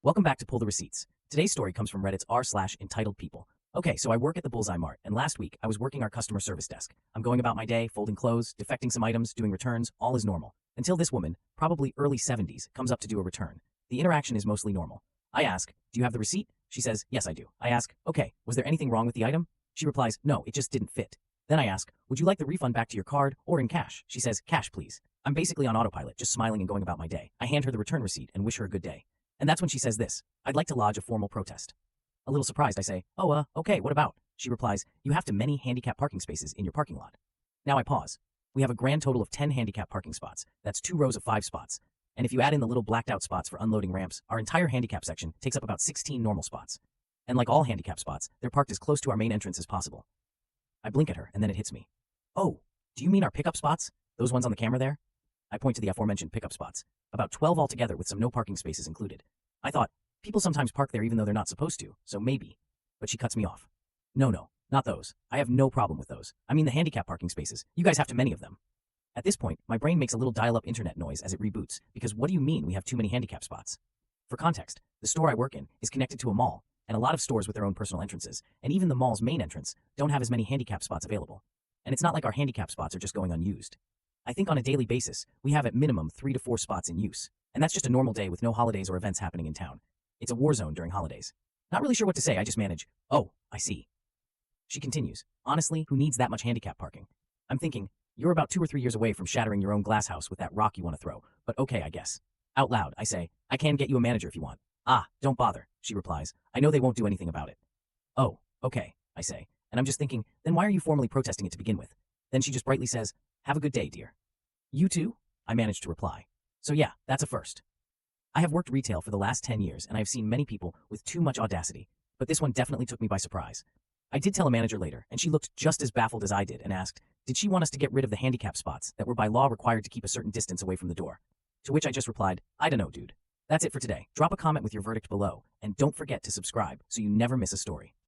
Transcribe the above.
Welcome back to Pull the Receipts. Today's story comes from Reddit's r/EntitledPeople. Okay, so I work at the Bullseye Mart, and last week I was working our customer service desk. I'm going about my day, folding clothes, defecting some items, doing returns, all is normal. Until this woman, probably early 70s, comes up to do a return. The interaction is mostly normal. I ask, "Do you have the receipt?" She says, "Yes, I do." I ask, "Okay, was there anything wrong with the item?" She replies, "No, it just didn't fit." Then I ask, "Would you like the refund back to your card or in cash?" She says, "Cash, please." I'm basically on autopilot, just smiling and going about my day. I hand her the return receipt and wish her a good day. And that's when she says this: "I'd like to lodge a formal protest." A little surprised, I say, "Oh, okay, what about?" She replies, "You have too many handicap parking spaces in your parking lot." Now I pause. We have a grand total of 10 handicap parking spots. That's 2 rows of 5 spots. And if you add in the little blacked out spots for unloading ramps, our entire handicap section takes up about 16 normal spots. And like all handicap spots, they're parked as close to our main entrance as possible. I blink at her, and then it hits me. "Oh, do you mean our pickup spots? Those ones on the camera there?" I point to the aforementioned pickup spots. About 12 altogether with some no parking spaces included. I thought, people sometimes park there even though they're not supposed to, so maybe. But she cuts me off. No, not those. I have no problem with those. I mean the handicap parking spaces. You guys have too many of them." At this point, my brain makes a little dial-up internet noise as it reboots, because what do you mean we have too many handicap spots? For context, the store I work in is connected to a mall, and a lot of stores with their own personal entrances, and even the mall's main entrance, don't have as many handicap spots available. And it's not like our handicap spots are just going unused. I think on a daily basis, we have at minimum 3 to 4 spots in use. And that's just a normal day with no holidays or events happening in town. It's a war zone during holidays. Not really sure what to say, I just manage, "Oh, I see." She continues, "Honestly, who needs that much handicap parking?" I'm thinking, you're about 2 or 3 years away from shattering your own glass house with that rock you want to throw, but okay, I guess. Out loud, I say, "I can get you a manager if you want." "Ah, don't bother," she replies. "I know they won't do anything about it." "Oh, okay," I say, and I'm just thinking, then why are you formally protesting it to begin with? Then she just brightly says, "Have a good day, dear." "You too?" I manage to reply. So yeah, that's a first. I have worked retail for the last 10 years, and I have seen many people with too much audacity, but this one definitely took me by surprise. I did tell a manager later, and she looked just as baffled as I did and asked, did she want us to get rid of the handicap spots that were by law required to keep a certain distance away from the door? To which I just replied, "I don't know, dude." That's it for today. Drop a comment with your verdict below, and don't forget to subscribe so you never miss a story.